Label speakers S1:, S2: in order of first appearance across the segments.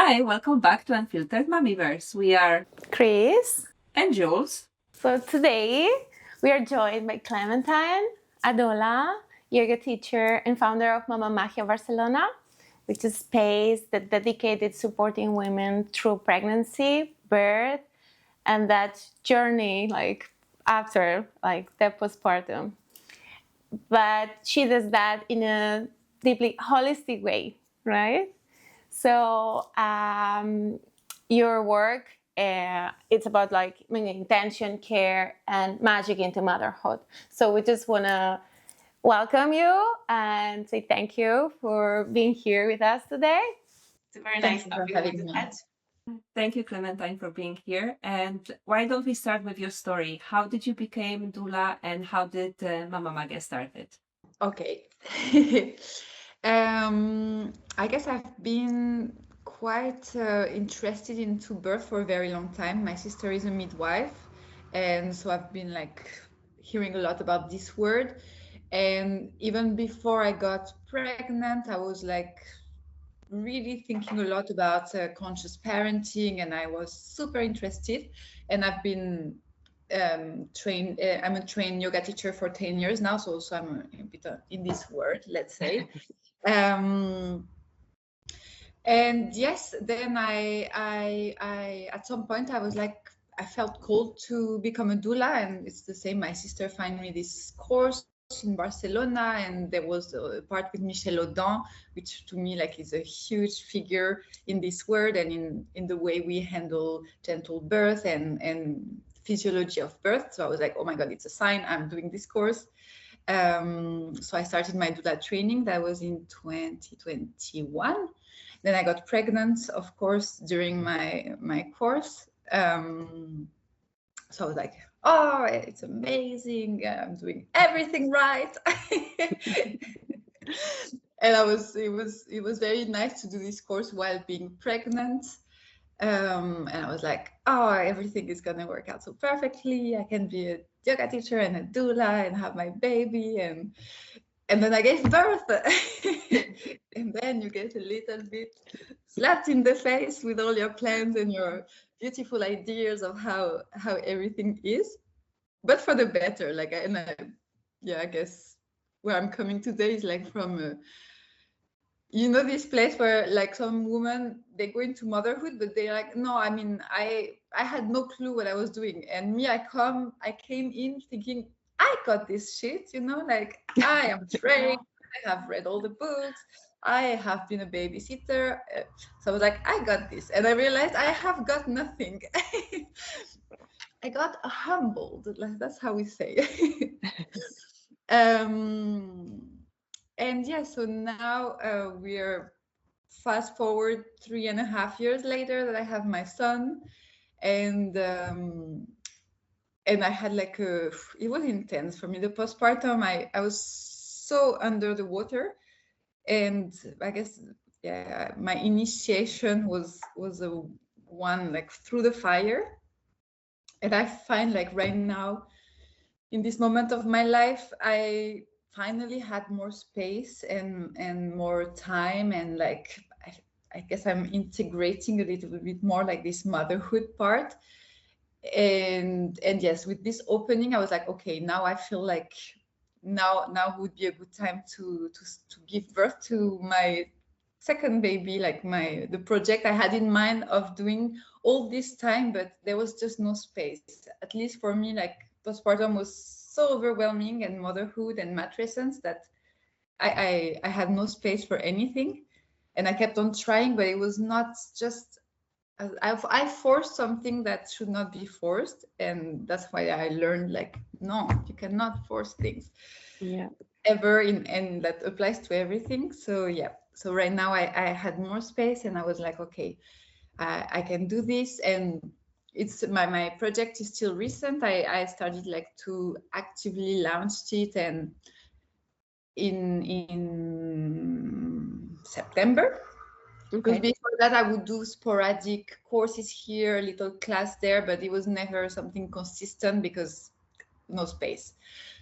S1: Hi, welcome back to Unfiltered Mommyverse. We are
S2: Chris.
S1: and Jules.
S2: So today we are joined by Clementine, a doula, yoga teacher, and founder of Mama Magia Barcelona, which is a space that dedicated supporting women through pregnancy, birth, and that journey after the postpartum. But she does that in a deeply holistic way, right? So your work, it's about bringing intention, care, and magic into motherhood. So we just want to welcome you and say thank you for being here with us today.
S3: It's very nice
S4: for having me.
S1: Thank you, Clementine, for being here. And why don't we start with your story? How did you become doula, and how did Mama Magia started?
S4: Okay. I guess I've been quite interested into birth for a very long time. My sister is a midwife, and so I've been hearing a lot about this word. And even before I got pregnant, I was really thinking a lot about conscious parenting, and I was super interested. And I've been trained. I'm a trained yoga teacher for 10 years now, so also I'm a bit in this world, let's say. And yes, then I at some point I was like, I felt called to become a doula, and it's the same. My sister found me this course in Barcelona, and there was a part with Michel Audin, which to me is a huge figure in this world and in the way we handle gentle birth and physiology of birth. So I was like, oh my God, it's a sign, I'm doing this course. So I started my doula training. That was in 2021. Then I got pregnant, of course, during my course. So I was like, oh, it's amazing. I'm doing everything right. And it was very nice to do this course while being pregnant. And I was like, oh, everything is going to work out so perfectly. I can be a yoga teacher and a doula and have my baby. And then I gave birth. And then you get a little bit slapped in the face with all your plans and your beautiful ideas of how everything is, but for the better. I guess where I'm coming today is from this place where some women, they go into motherhood, but they're like, no, I mean, I had no clue what I was doing. And me, I came in thinking, I got this shit, I am trained, I have read all the books, I have been a babysitter. So I was like, I got this. And I realized I have got nothing. I got humbled, that's how we say. And yeah, so now we're fast forward 3.5 years later that I have my son, and I had it was intense for me. The postpartum, I was so under the water, and I guess my initiation was a one through the fire, and I find right now in this moment of my life, I finally had more space and more time, and I guess I'm integrating a little bit more this motherhood part. And yes, with this opening, I was like, okay, now I feel like now would be a good time to give birth to my second baby, the project I had in mind of doing all this time, but there was just no space. At least for me, postpartum was so overwhelming, and motherhood and matrescence, that I had no space for anything. And I kept on trying, but it was not just, I forced something that should not be forced. And that's why I learned no, you cannot force things.
S2: Yeah.
S4: Ever, and that applies to everything. So yeah, so right now I had more space, and I was like, okay, I can do this. And it's my project is still recent. I started to actively launch it, and in September. Because before that, I would do sporadic courses here, a little class there, but it was never something consistent because no space.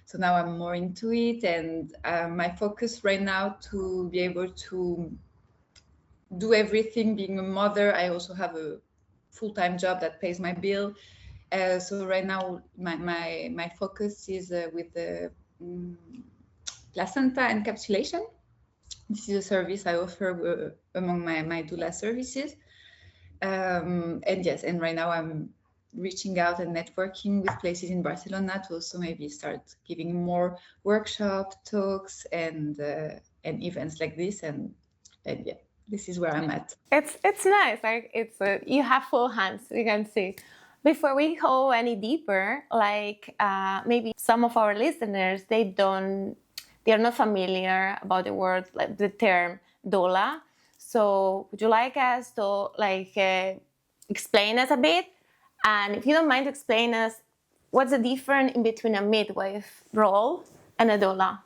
S4: So now I'm more into it, and my focus right now to be able to do everything. Being a mother, I also have a full-time job that pays my bill. So right now, my focus is with the placenta encapsulation. This is a service I offer among my doula services. And yes, and right now I'm reaching out and networking with places in Barcelona to also maybe start giving more workshop talks and events like this. And yeah, this is where I'm at.
S2: It's nice. Like it's you have full hands. You can see. Before we go any deeper, like maybe some of our listeners, they're not familiar about the word, like the term doula. So would you like us to like explain us a bit? And if you don't mind, explain us what's the difference in between a midwife role and a doula.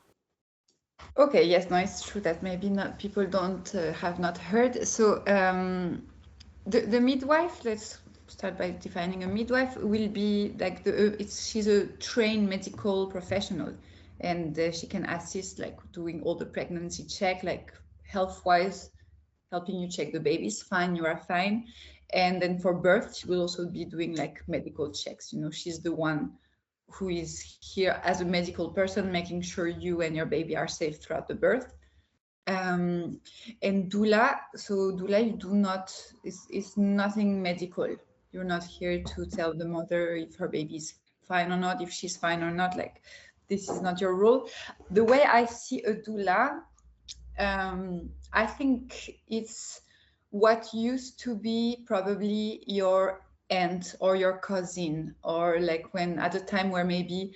S4: Okay, yes, no, it's true that maybe not people don't have not heard. So the midwife, let's start by defining a midwife, will be like she's a trained medical professional, and she can assist like doing all the pregnancy check, like health-wise, helping you check the baby's fine, you are fine. And then for birth, she will also be doing like medical checks. You know, she's the one who is here as a medical person, making sure you and your baby are safe throughout the birth. And doula, so doula, you do not, it's nothing medical. You're not here to tell the mother if her baby's fine or not, if she's fine or not. Like, this is not your role. The way I see a doula, I think it's what used to be probably your aunt or your cousin, or like when at a time where maybe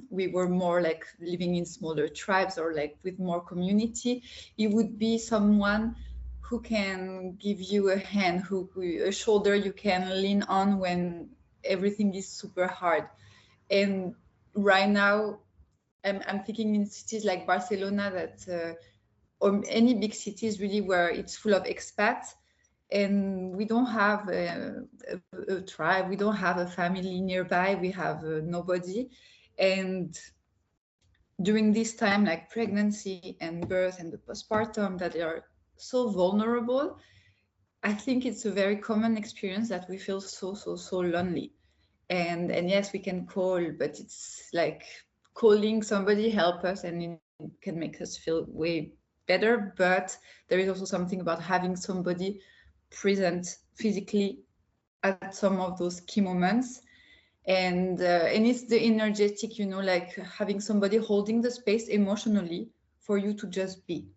S4: we were more like living in smaller tribes or like with more community, it would be someone who can give you a hand, a shoulder you can lean on when everything is super hard. And right now I'm thinking in cities like Barcelona that or any big cities really where it's full of expats, and we don't have a tribe, we don't have a family nearby, we have nobody. And during this time, like pregnancy and birth and the postpartum, that they are so vulnerable, I think it's a very common experience that we feel so lonely. And yes, we can call, but it's like calling somebody help us, and it can make us feel way better. But there is also something about having somebody present physically at some of those key moments. And it's the energetic, you know, like having somebody holding the space emotionally for you to just be.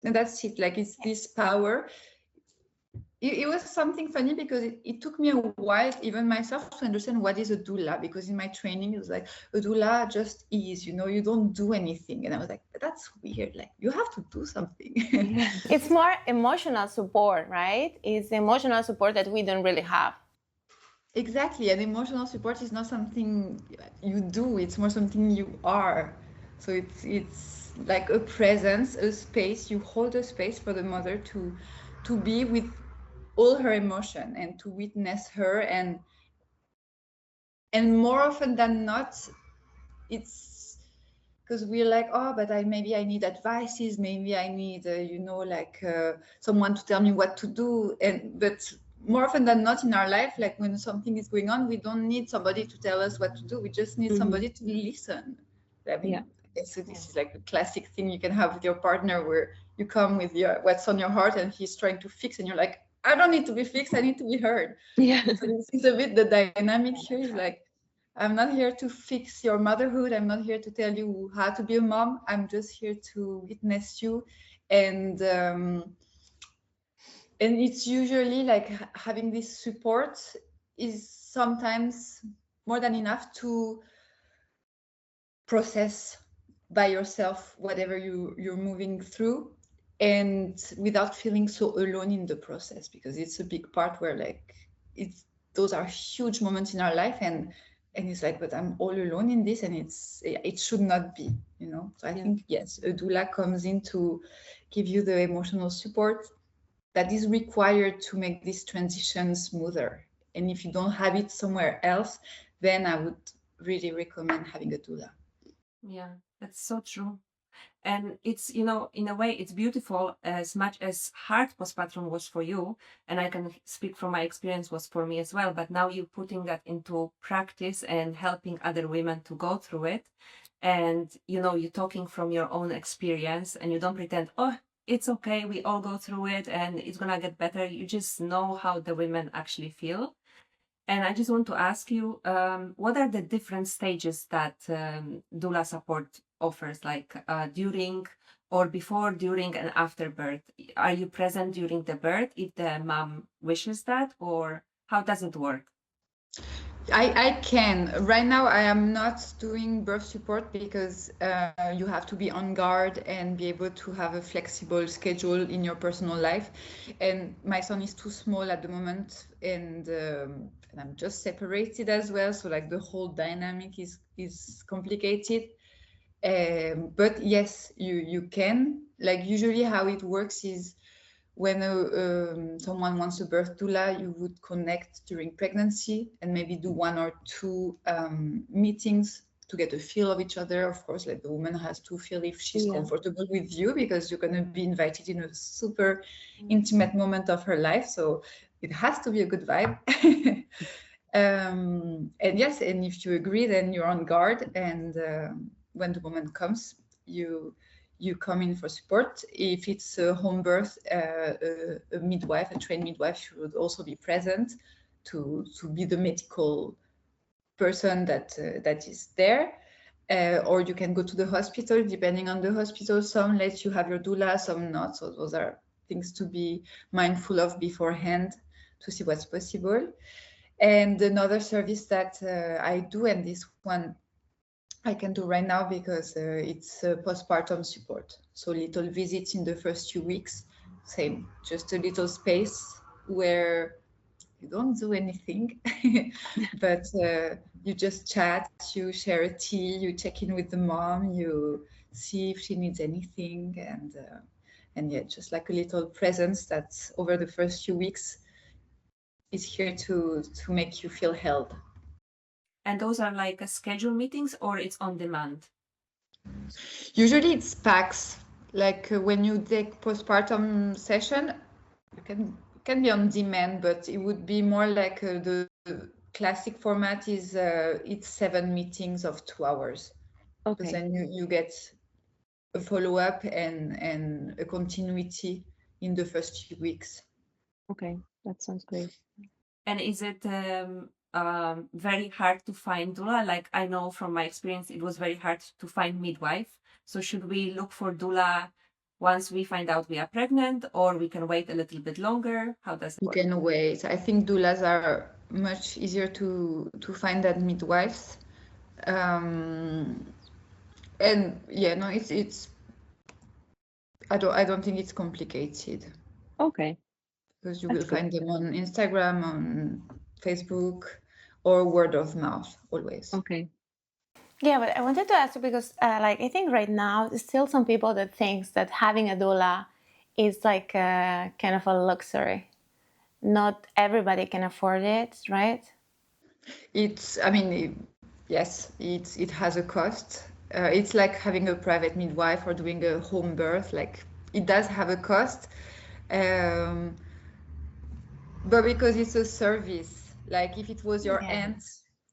S4: And that's it. Like, it's this power. It was something funny because it took me a while, even myself, to understand what is a doula, because in my training it was like, a doula just is, you know, you don't do anything. And I was like, that's weird, like you have to do something.
S2: It's more emotional support, right? It's emotional support that we don't really have.
S4: Exactly, and emotional support is not something you do, it's more something you are. So it's like a presence, a space, you hold a space for the mother to be with all her emotion and to witness her. And more often than not, it's because we're like, oh, but maybe I need advices, maybe I need you know, like someone to tell me what to do. But more often than not in our life, like when something is going on, we don't need somebody to tell us what to do, we just need somebody to listen. I mean, so this is like the classic thing you can have with your partner, where you come with what's on your heart and he's trying to fix, and you're like, I don't need to be fixed, I need to be heard. So this is a bit the dynamic here, is like, I'm not here to fix your motherhood, I'm not here to tell you how to be a mom, I'm just here to witness you. And it's usually like having this support is sometimes more than enough to process by yourself whatever you're moving through, and without feeling so alone in the process, because it's a big part where like those are huge moments in our life, and it's like, but I'm all alone in this, and it should not be, you know. So I think, yes, a doula comes in to give you the emotional support that is required to make this transition smoother. And if you don't have it somewhere else, then I would really recommend having a doula.
S1: Yeah, that's so true. And it's, you know, in a way, it's beautiful as much as hard postpartum was for you. And I can speak from my experience was for me as well. But now you're putting that into practice and helping other women to go through it. And, you know, you're talking from your own experience and you don't pretend, oh, it's okay, we all go through it and it's gonna get better. You just know how the women actually feel. And I just want to ask you, what are the different stages that doula support offers, like during or before, during, and after birth? Are you present during the birth if the mom wishes that, or how does it work?
S4: I can. Right now, I am not doing birth support because you have to be on guard and be able to have a flexible schedule in your personal life. And my son is too small at the moment, and I'm just separated as well. So like the whole dynamic is complicated. But yes, you can. Like usually, how it works is when someone wants a birth doula, you would connect during pregnancy and maybe do 1 or 2 meetings to get a feel of each other. Of course, like the woman has to feel if she's comfortable with you, because you're going to be invited in a super intimate moment of her life. So it has to be a good vibe. And yes, and if you agree, then you're on guard. And when the moment comes, you come in for support. If it's a home birth, a midwife, a trained midwife should also be present to be the medical person that is there. Or you can go to the hospital, depending on the hospital. Some let you have your doula, some not. So those are things to be mindful of beforehand to see what's possible. And another service that I do, and this one I can do right now because it's postpartum support. So little visits in the first few weeks, same, just a little space where you don't do anything, but you just chat, you share a tea, you check in with the mom, you see if she needs anything, and yeah, just like a little presence that's over the first few weeks is here to make you feel held.
S1: And those are like scheduled meetings or it's on demand?
S4: Usually it's packs. Like when you take postpartum session, you can be on demand, but it would be more like the classic format is it's 7 meetings of 2 hours. Because then you get a follow-up and a continuity in the first few weeks.
S2: Okay, that sounds great.
S1: And is it very hard to find doula? Like I know from my experience, it was very hard to find midwife. So should we look for doula once we find out we are pregnant, or we can wait a little bit longer? How does it work?
S4: You can wait. I think doulas are much easier to find than midwives. And yeah, no, it's I don't think it's complicated.
S2: Okay.
S4: Because you will find them on Instagram, on Facebook, or word of mouth always.
S2: Okay. Yeah, but I wanted to ask you because, like, I think right now there's still some people that thinks that having a doula is like a kind of a luxury. Not everybody can afford it, right?
S4: Yes, it has a cost. It's like having a private midwife or doing a home birth. Like it does have a cost, but because it's a service, like if it was your aunt,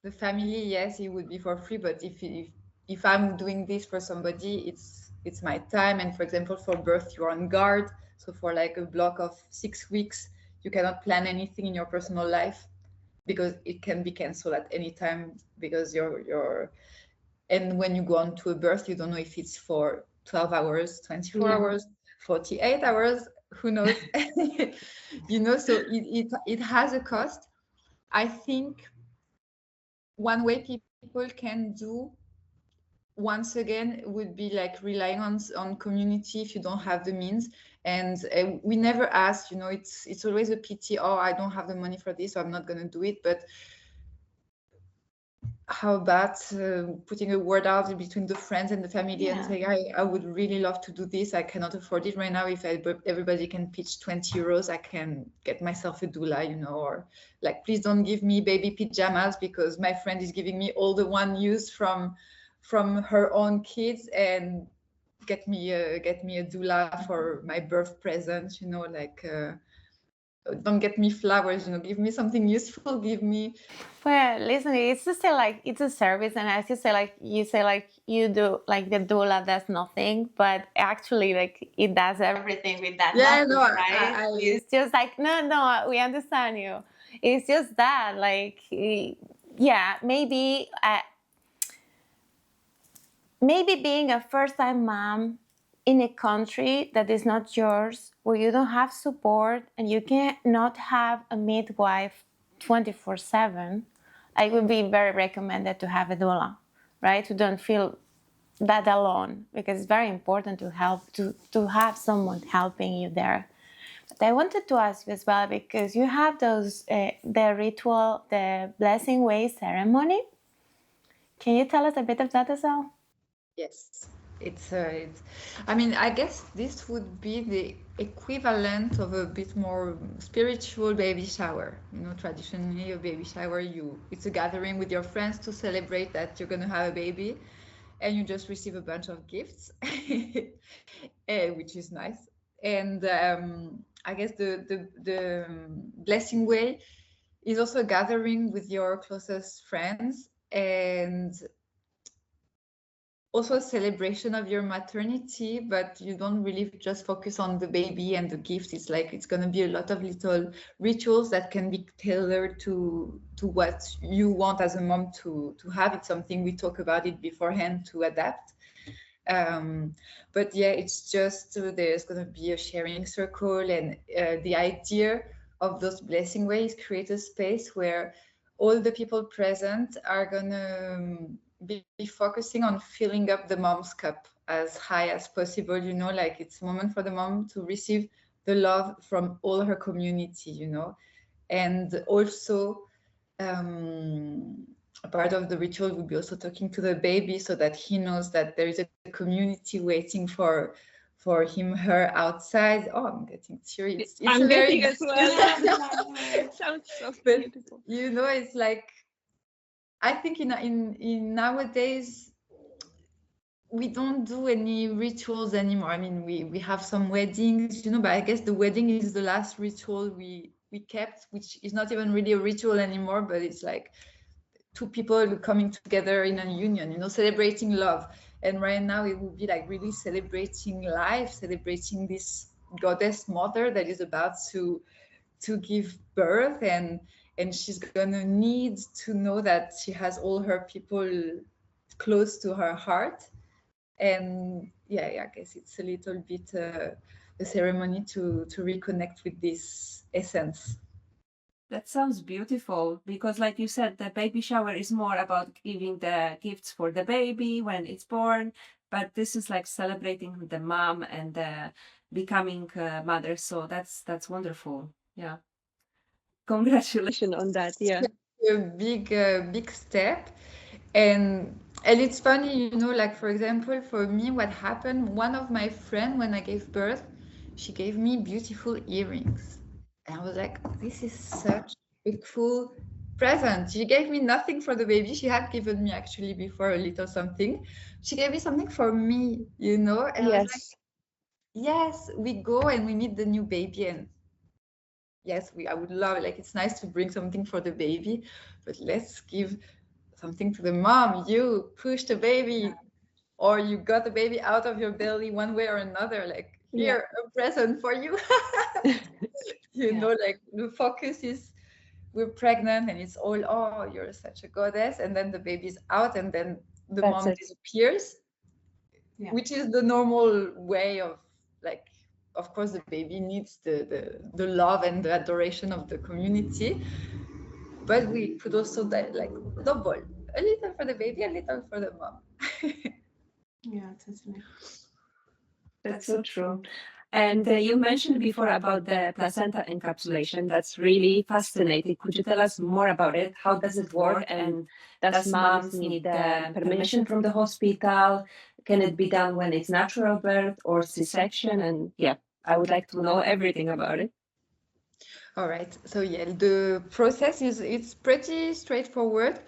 S4: the family, yes, it would be for free. But if I'm doing this for somebody, it's my time. And for example, for birth, you're on guard. So for like a block of 6 weeks, you cannot plan anything in your personal life because it can be canceled at any time because and when you go on to a birth, you don't know if it's for 12 hours, 24 hours, 48 hours, who knows? So it has a cost. I think one way people can do, once again, would be like relying on community if you don't have the means. And we never ask, it's always a pity, oh, I don't have the money for this, so I'm not going to do it. But how about putting a word out between the friends and the family and saying, I would really love to do this. I cannot afford it right now. If everybody can pitch 20 euros, I can get myself a doula, or like, please don't give me baby pajamas because my friend is giving me all the one used from her own kids. And get me a doula for my birth present, you know, like don't get me flowers, you know, give me something useful, give me.
S2: Well, listen, it's just like it's a service, and as you say like you do like the doula does nothing, but actually like it does everything with that nothing,
S4: No,
S2: right? It's just like no, we understand you. It's just that like yeah, maybe being a first-time mom in a country that is not yours, where you don't have support and you cannot have a midwife 24/7, I would be very recommended to have a doula, right? To don't feel that alone, because it's very important to have someone helping you there. But I wanted to ask you as well, because you have those the ritual, the blessing way ceremony. Can you tell us a bit of that as well?
S4: Yes, it's I mean, I guess this would be the equivalent of a bit more spiritual baby shower. You know, traditionally a baby shower, it's a gathering with your friends to celebrate that you're gonna have a baby, and you just receive a bunch of gifts, which is nice. And I guess the blessing way is also a gathering with your closest friends, and also a celebration of your maternity, but you don't really just focus on the baby and the gift. It's like it's going to be a lot of little rituals that can be tailored to what you want as a mom to have. It's something we talk about it beforehand to adapt. But yeah, it's just there's going to be a sharing circle, and the idea of those blessing ways create a space where all the people present are going to be focusing on filling up the mom's cup as high as possible, you know, like it's a moment for the mom to receive the love from all her community, you know. And also a part of the ritual would be also talking to the baby so that he knows that there is a community waiting for him, her outside. Oh, I'm getting teary. It's
S3: I'm
S4: a very
S3: getting as well. It sounds so beautiful.
S4: You know, it's like, I think in nowadays we don't do any rituals anymore. I mean, we have some weddings, you know, but I guess the wedding is the last ritual we kept, which is not even really a ritual anymore, but it's like two people coming together in a union, you know, celebrating love. And right now it would be like really celebrating life, celebrating this goddess mother that is about to give birth, and she's gonna need to know that she has all her people close to her heart. And yeah, I guess it's a little bit a ceremony to reconnect with this essence.
S1: That sounds beautiful, because like you said, the baby shower is more about giving the gifts for the baby when it's born, but this is like celebrating the mom and the becoming mother. So that's wonderful. Yeah. Congratulations
S3: On that, yeah.
S4: A big step. And it's funny, you know, like for example, for me, what happened, one of my friends, when I gave birth, she gave me beautiful earrings. And I was like, this is such a cool present. She gave me nothing for the baby. She had given me actually before a little something. She gave me something for me, you know? And I was like, yes, we go and we meet the new baby, and yes, I would love it. Like, it's nice to bring something for the baby, but let's give something to the mom. You pushed the baby, or you got the baby out of your belly one way or another. Like, here, a present for you. You know, like the focus is we're pregnant and it's all, oh, you're such a goddess. And then the baby's out, and then the mom disappears, which is the normal way of, like, of course, the baby needs the love and the adoration of the community. But we could also like double, a little for the baby, a little for the mom.
S2: Yeah, totally.
S1: That's so true. And you mentioned before about the placenta encapsulation. That's really fascinating. Could you tell us more about it? How does it work? And does moms need the permission from the hospital? Can it be done when it's natural birth or C-section? And yeah, I would like to know everything about it.
S4: All right. So yeah, the process it's pretty straightforward.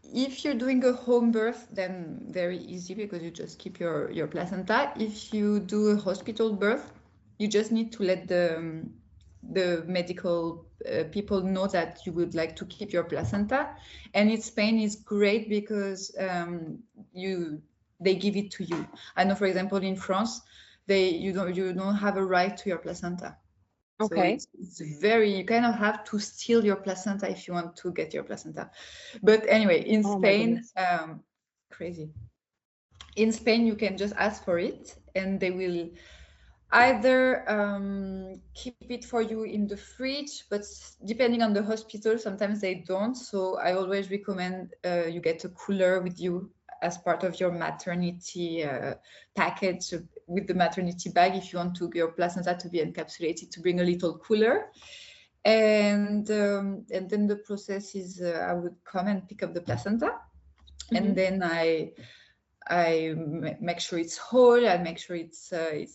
S4: If you're doing a home birth, then very easy because you just keep your placenta. If you do a hospital birth, you just need to let the medical people know that you would like to keep your placenta. And in Spain is great because they give it to you. I know, for example, in France, you don't have a right to your placenta. So
S3: Okay.
S4: it's very, you kind of have to steal your placenta if you want to get your placenta. But anyway, in
S3: Oh my
S4: Spain,
S3: goodness.
S4: crazy. In Spain, you can just ask for it and they will either keep it for you in the fridge, but depending on the hospital, sometimes they don't. So I always recommend you get a cooler with you as part of your maternity package with the maternity bag if you want your placenta to be encapsulated, to bring a little cooler. And then the process is I would come and pick up the placenta, and then I make sure it's whole, I make sure it's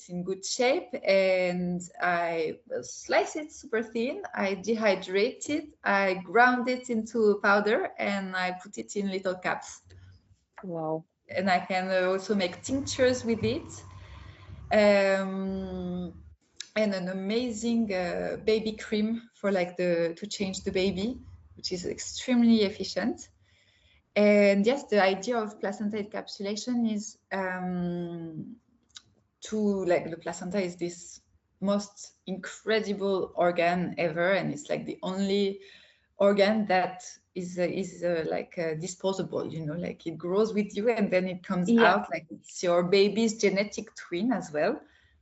S4: in good shape, and I slice it super thin, I dehydrate it, I ground it into powder, and I put it in little cups.
S3: Wow.
S4: And I can also make tinctures with it. And an amazing baby cream for to change the baby, which is extremely efficient. And yes, the idea of placenta encapsulation is the placenta is this most incredible organ ever, and it's like the only organ that is disposable, like it grows with you and then it comes out, like it's your baby's genetic twin as well,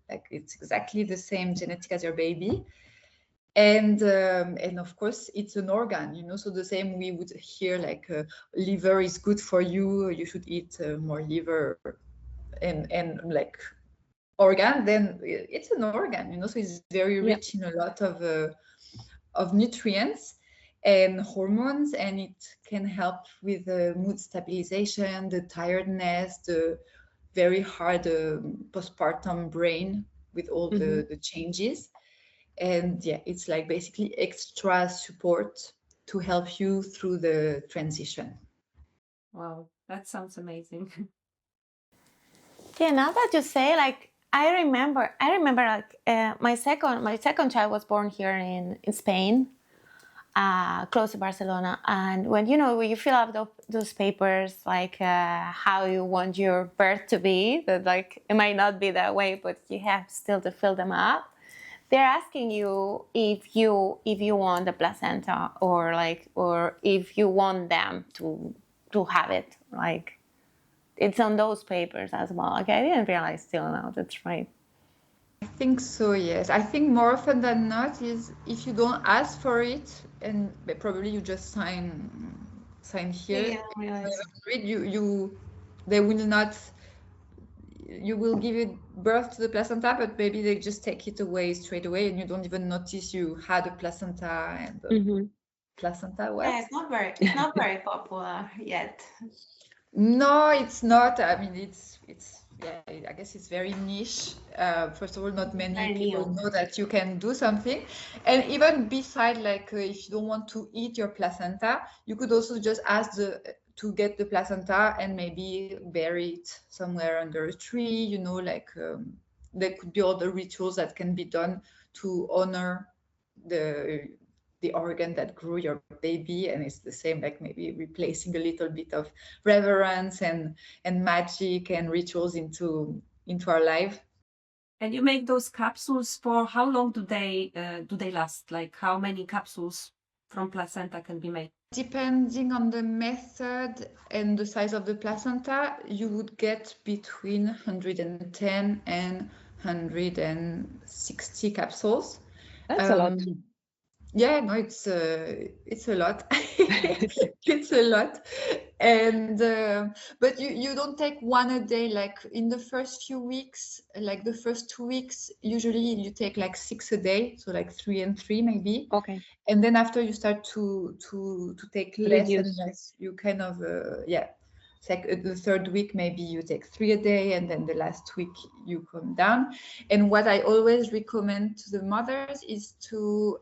S4: like it's exactly the same genetic as your baby. And of course it's an organ, so the same we would hear like liver is good for you, you should eat more liver and like organ, then it's an organ, so it's very rich in a lot of nutrients and hormones, and it can help with mood stabilization, the tiredness, the very hard postpartum brain with all the changes. And yeah, it's like basically extra support to help you through the transition.
S1: Wow, that sounds amazing.
S2: Yeah, now that you say, like, I remember like my second child was born here in Spain, close to Barcelona. And when you fill out those papers, like how you want your birth to be, that like it might not be that way, but you have still to fill them up. They're asking you if you want the placenta or if you want them to have it. Like it's on those papers as well. Okay, I didn't realize till now. That's right.
S4: I think so, yes. I think more often than not is if you don't ask for it, and probably you just sign here.
S2: Yeah,
S4: They will not. You will give it birth to the placenta, but maybe they just take it away straight away, and you don't even notice you had a placenta and the placenta. What?
S2: Yeah, it's not very popular yet.
S4: No, it's not. I mean, it's yeah, I guess it's very niche. First of all, not many
S2: Very
S4: people
S2: new.
S4: know that you can do something. And even beside, like, if you don't want to eat your placenta, you could also just ask to get the placenta and maybe bury it somewhere under a tree, there could be other rituals that can be done to honor the organ that grew your baby, and it's the same, like maybe replacing a little bit of reverence and magic and rituals into our life.
S1: And you make those capsules for how long do they last? Like how many capsules from placenta can be made?
S4: Depending on the method and the size of the placenta, you would get between 110 and 160 capsules.
S3: That's a lot.
S4: Yeah, no, it's a lot. It's a lot. And but you don't take one a day. Like in the first few weeks, like the first 2 weeks, usually you take like 6 a day, so like 3 and 3 maybe.
S3: Okay.
S4: And then after you start to take less and
S3: Reduce.
S4: less, you kind of it's like the third week maybe you take 3 a day, and then the last week you come down. And what I always recommend to the mothers is to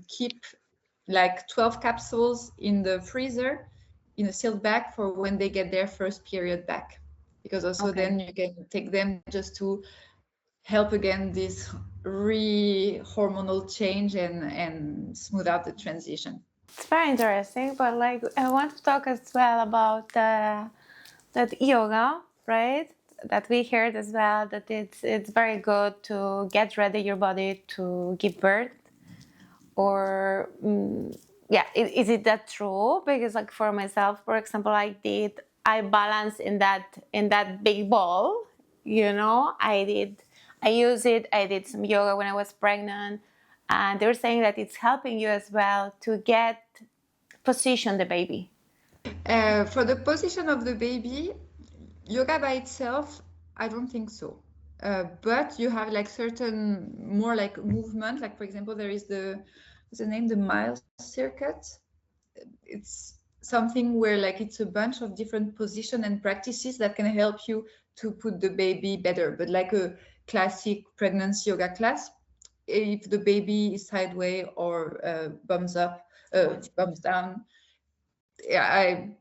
S4: keep like 12 capsules in the freezer in a sealed bag for when they get their first period back, because also then you can take them just to help again this hormonal change and smooth out the transition.
S2: It's very interesting, but like I want to talk as well about that yoga, right? That we heard as well that it's very good to get ready your body to give birth, or yeah, is it that true? Because like for myself, for example, I balance in that big ball, you know. I use it. I did some yoga when I was pregnant, and they were saying that it's helping you as well to position the baby.
S4: For the position of the baby, yoga by itself, I don't think so. But you have like certain more like movement. Like for example, there is what's the name? The Miles Circuit. It's something where like it's a bunch of different position and practices that can help you to put the baby better. But like a classic pregnancy yoga class, if the baby is sideways or bums up, bums down, I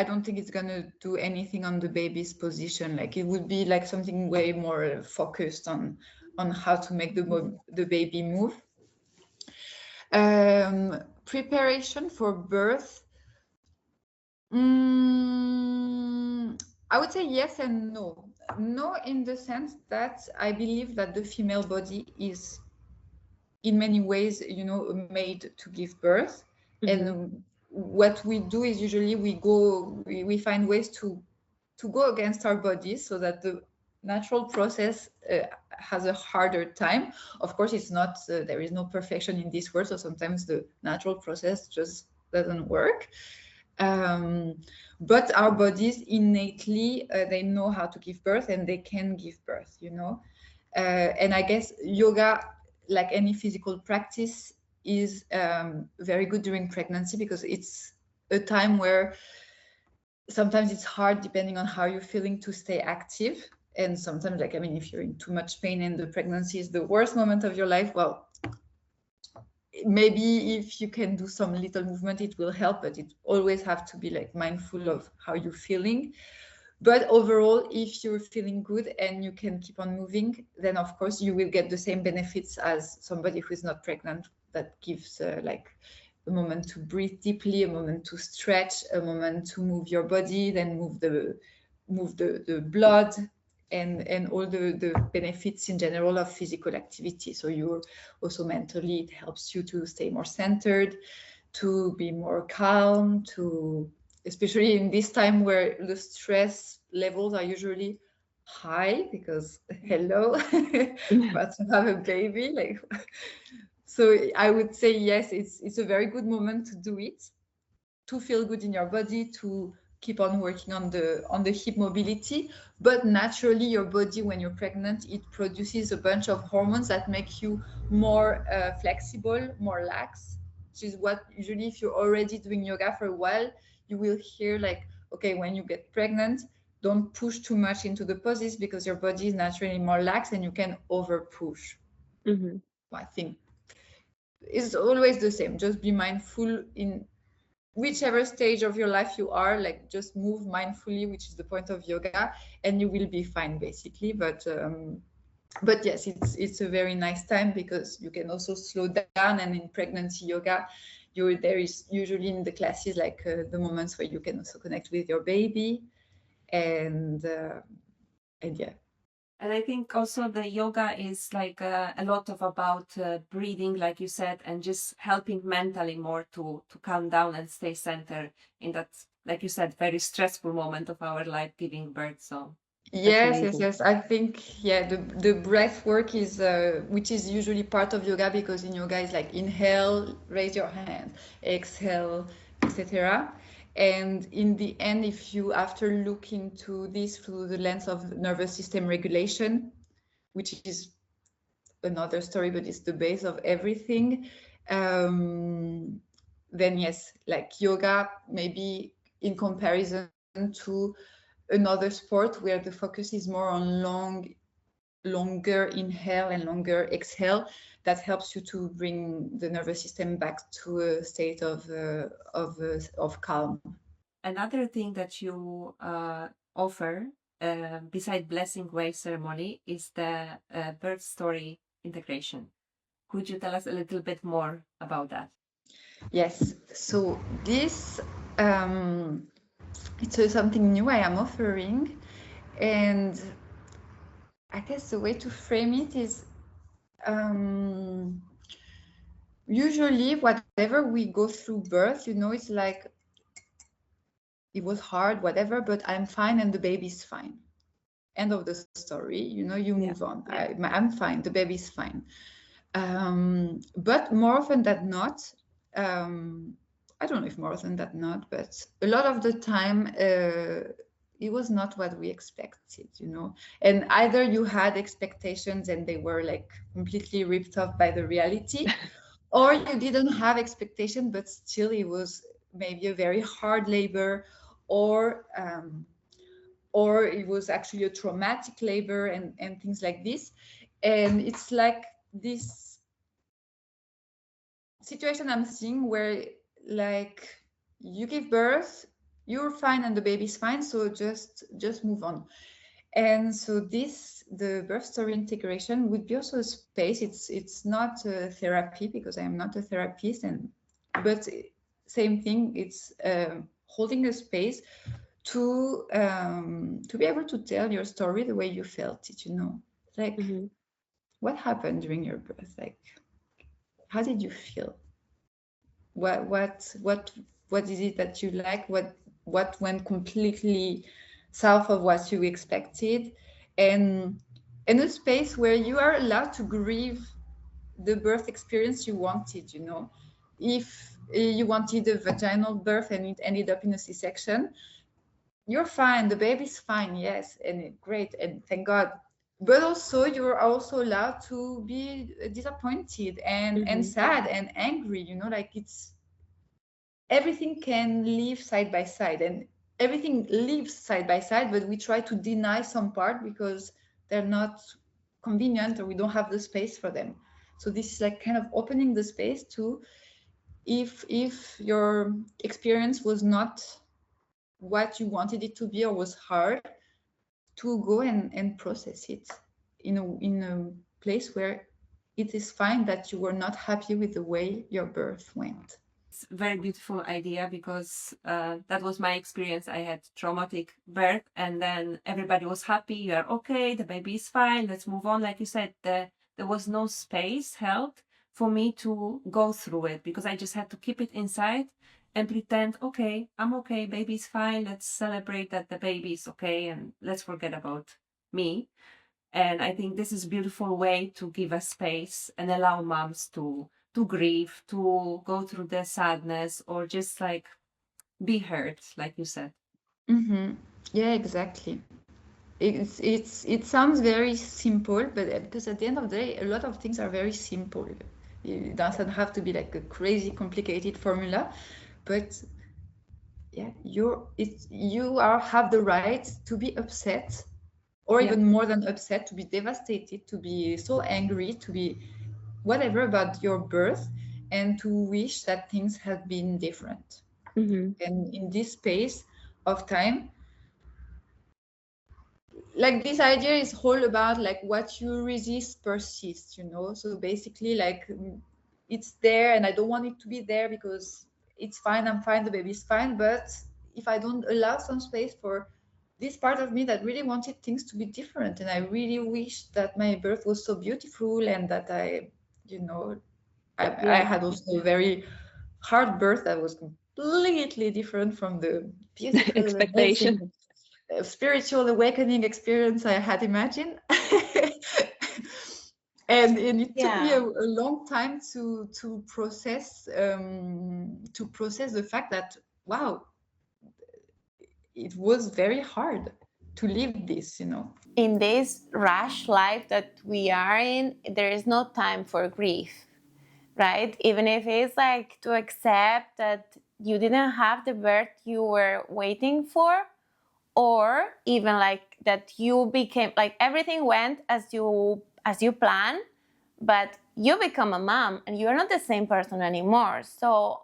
S4: don't think it's gonna do anything on the baby's position. Like it would be like something way more focused on how to make the baby move. Preparation for birth. I would say yes and no. No, in the sense that I believe that the female body is in many ways, made to give birth. And what we do is usually we find ways to go against our bodies so that the natural process has a harder time. Of course, it's not, there is no perfection in this world, so sometimes the natural process just doesn't work. But our bodies innately, they know how to give birth and they can give birth, and I guess yoga, like any physical practice, is very good during pregnancy, because it's a time where sometimes it's hard, depending on how you're feeling, to stay active. And sometimes, like, I mean, if you're in too much pain and the pregnancy is the worst moment of your life, well, maybe if you can do some little movement, it will help, but it always have to be like mindful of how you're feeling. But overall, if you're feeling good and you can keep on moving, then of course you will get the same benefits as somebody who is not pregnant, that gives like a moment to breathe deeply, a moment to stretch, a moment to move your body, then move the blood, and all the benefits in general of physical activity. So you're also mentally, it helps you to stay more centered, to be more calm, especially in this time where the stress levels are usually high, because hello, but to have a baby, like, so I would say yes, it's a very good moment to do it, to feel good in your body, to keep on working on the hip mobility. But naturally, your body, when you're pregnant, it produces a bunch of hormones that make you more flexible, more lax, which is what usually, if you're already doing yoga for a while, you will hear like, okay, when you get pregnant, don't push too much into the poses, because your body is naturally more lax and you can over push. I think it's always the same. Just be mindful in whichever stage of your life you are, like just move mindfully, which is the point of yoga, and you will be fine, basically. But yes, it's a very nice time, because you can also slow down. And in pregnancy yoga, there is usually in the classes like the moments where you can also connect with your baby, and yeah.
S1: And I think also the yoga is like a lot of about breathing, like you said, and just helping mentally more to calm down and stay centered in that, like you said, very stressful moment of our life, giving birth. So
S4: Yes. I think, yeah, the breath work is which is usually part of yoga, because in yoga is like inhale, raise your hand, exhale, etc. And in the end, if you, after looking to this through the lens of nervous system regulation, which is another story, but it's the base of everything, then yes, like yoga, maybe in comparison to another sport where the focus is more on longer inhale and longer exhale, that helps you to bring the nervous system back to a state of calm.
S1: another thing that you offer beside blessing wave ceremony is the birth story integration. Could you tell us a little bit more about that?
S4: Yes. So this it's something new I am offering, and I guess the way to frame it is usually whatever we go through birth, it's like it was hard, whatever, but I'm fine and the baby's fine. End of the story. You move on. I'm fine. The baby's fine. But more often than not, I don't know if more often than not, but a lot of the time, it was not what we expected, and either you had expectations and they were like completely ripped off by the reality, or you didn't have expectation, but still it was maybe a very hard labor, or it was actually a traumatic labor and things like this. And it's like this situation I'm seeing where like you give birth, you're fine and the baby's fine, so just move on. And so the birth story integration would be also a space. It's not a therapy because I am not a therapist, but same thing. It's holding a space to be able to tell your story the way you felt it. Like what happened during your birth? Like how did you feel? What is it that you like? What went completely south of what you expected? And in a space where you are allowed to grieve the birth experience you wanted. If you wanted a vaginal birth and it ended up in a C-section, you're fine, the baby's fine, yes, and great, and thank God. But also you're also allowed to be disappointed and sad and angry. Like it's everything can live side by side, and everything lives side by side, but we try to deny some part because they're not convenient or we don't have the space for them. So this is like kind of opening the space to, if your experience was not what you wanted it to be or was hard, to go and process it in a place where it is fine that you were not happy with the way your birth went.
S1: It's a very beautiful idea because that was my experience. I had traumatic birth and then everybody was happy. You are okay. The baby is fine. Let's move on. Like you said, there was no space held for me to go through it because I just had to keep it inside and pretend, okay, I'm okay. Baby's fine. Let's celebrate that the baby is okay and let's forget about me. And I think this is a beautiful way to give a space and allow moms to grieve, to go through the sadness, or just like be heard, like you said.
S4: Yeah, exactly. It sounds very simple, but because at the end of the day, a lot of things are very simple. It doesn't have to be like a crazy complicated formula, but yeah, you have the right to be upset, or even more than upset, to be devastated, to be so angry, to be whatever about your birth, and to wish that things had been different. And in this space of time, like this idea is all about like what you resist persists, so basically like it's there and I don't want it to be there because it's fine, I'm fine, the baby's fine, but if I don't allow some space for this part of me that really wanted things to be different, and I really wish that my birth was so beautiful and that I had also a very hard birth that was completely different from the beautiful
S3: Expectation.
S4: spiritual awakening experience I had imagined. and it took me a long time to process the fact that, wow, it was very hard to live this,
S2: In this rush life that we are in, there is no time for grief, right? Even if it's like to accept that you didn't have the birth you were waiting for, or even like that you became, like everything went as you planned, but you become a mom and you're not the same person anymore. So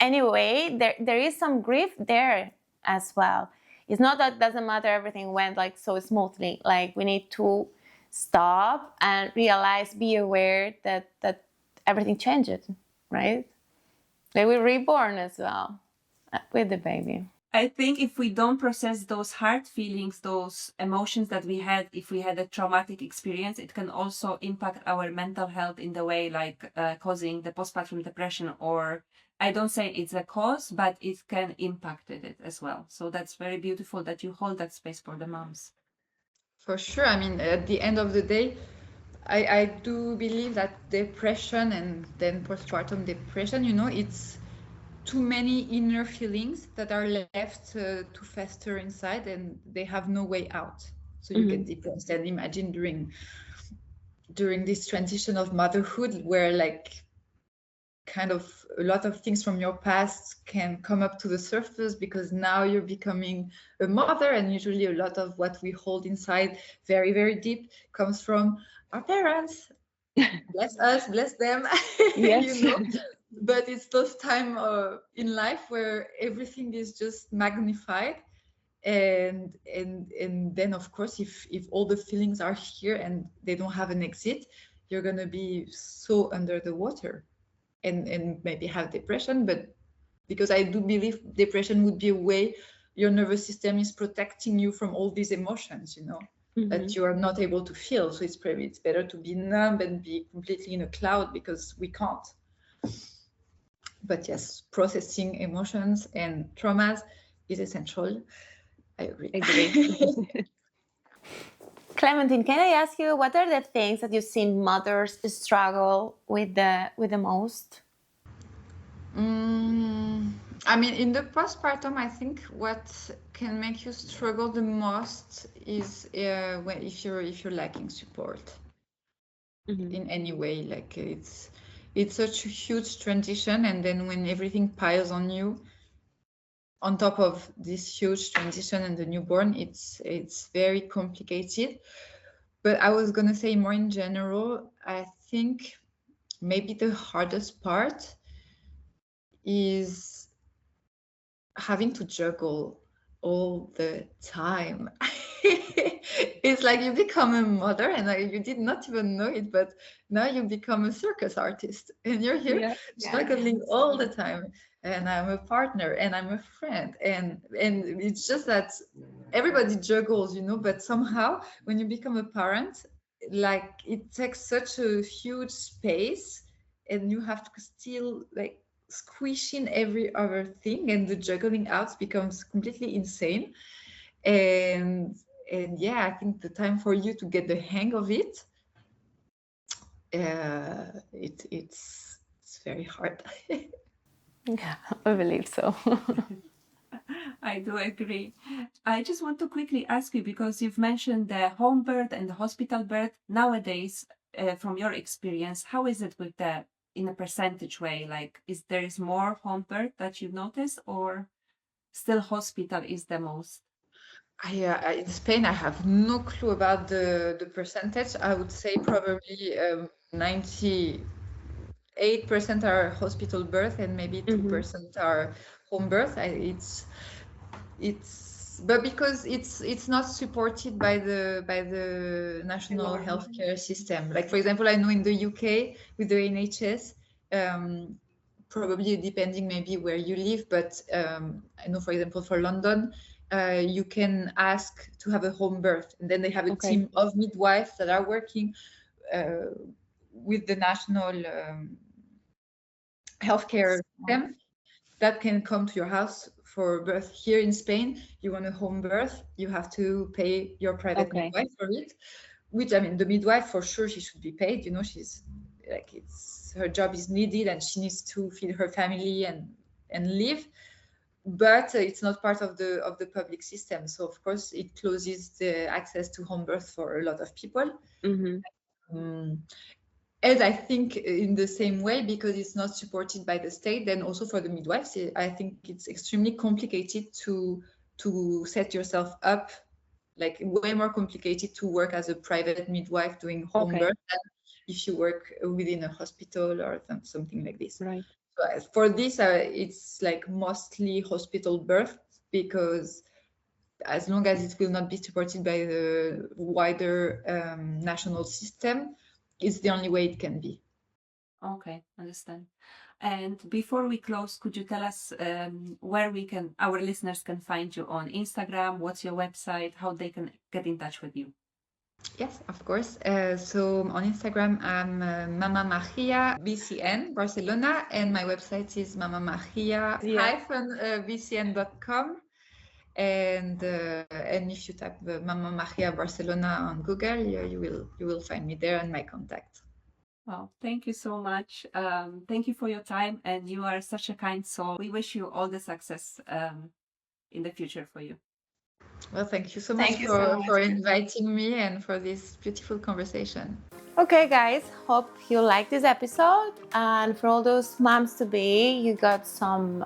S2: anyway, there is some grief there as well. It's not that doesn't matter everything went like so smoothly. Like we need to stop and realize, be aware that everything changed, right? Like we're reborn as well with the baby.
S1: I think if we don't process those hard feelings, those emotions that we had, if we had a traumatic experience, it can also impact our mental health in the way like causing the postpartum depression, or I don't say it's a cause, but it can impact it as well. So that's very beautiful that you hold that space for the moms.
S4: For sure. I mean, at the end of the day, I do believe that depression and then postpartum depression, it's too many inner feelings that are left to fester inside, and they have no way out. So you get depressed. And imagine during this transition of motherhood, where like kind of a lot of things from your past can come up to the surface, because now you're becoming a mother, and usually a lot of what we hold inside very, very deep comes from our parents. Bless us, bless them.
S3: Yes.
S4: But it's those time in life where everything is just magnified, and then of course if all the feelings are here and they don't have an exit, you're gonna be so under the water and maybe have depression. But because I do believe depression would be a way your nervous system is protecting you from all these emotions, that you are not able to feel. So it's better to be numb and be completely in a cloud, because we can't. But yes, processing emotions and traumas is essential. I agree.
S2: Clementine, can I ask you, what are the things that you've seen mothers struggle with the most?
S4: I mean, in the postpartum, I think what can make you struggle the most is if you're lacking support in any way. Like it's such a huge transition, and then when everything piles on you, on top of this huge transition and the newborn, it's very complicated. But I was gonna say more in general, I think maybe the hardest part is having to juggle all the time. It's like you become a mother, and you did not even know it, but now you become a circus artist, and you're here juggling all the time. And I'm a partner, and I'm a friend, and it's just that everybody juggles, but somehow when you become a parent, like it takes such a huge space, and you have to still like squishing every other thing, and the juggling out becomes completely insane. And yeah, I think the time for you to get the hang of it, it's very hard.
S2: Yeah, I believe so.
S1: I do agree. I just want to quickly ask you, because you've mentioned the home birth and the hospital birth. Nowadays, from your experience, how is it with in a percentage way? Like, is there more home birth that you've noticed, or still hospital is the most?
S4: In Spain, I have no clue about the percentage. I would say probably 98% are hospital birth, and maybe 2% are home birth. But because it's not supported by the national healthcare system. Like, for example, I know in the UK with the NHS, probably depending maybe where you live, but I know, for example, for London, you can ask to have a home birth, and then they have a team of midwives that are working with the national healthcare system that can come to your house for birth. Here in Spain, you want a home birth, you have to pay your private midwife for it, which, I mean, the midwife, for sure, she should be paid. She's like, her job is needed, and she needs to feed her family and live. But it's not part of the public system, so of course it closes the access to home birth for a lot of people. And I think in the same way, because it's not supported by the state, then also for the midwives, I think it's extremely complicated to set yourself up, like way more complicated to work as a private midwife doing home birth than if you work within a hospital or something like this.
S3: Right.
S4: So for this, it's like mostly hospital birth, because as long as it will not be supported by the wider national system, it's the only way it can be.
S1: Okay, understand. And before we close, could you tell us where our listeners can find you on Instagram? What's your website? How they can get in touch with you?
S4: Yes, of course. So on Instagram, I'm Mama Magia BCN Barcelona, and my website is mamamagia-bcn.com. And if you type Mama Magia Barcelona on Google, you will find me there and my contact.
S1: Well, thank you so much. Thank you for your time, and you are such a kind soul. We wish you all the success in the future for you.
S4: Well, thank you so much for inviting me and for this beautiful conversation.
S2: Okay, guys, hope you like this episode. And for all those moms to be, you got some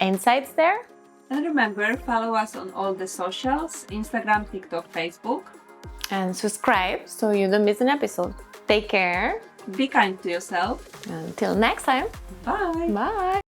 S2: insights there.
S1: And remember, follow us on all the socials, Instagram, TikTok, Facebook.
S2: And subscribe so you don't miss an episode. Take care.
S1: Be kind to yourself.
S2: Until next time.
S1: Bye.
S2: Bye.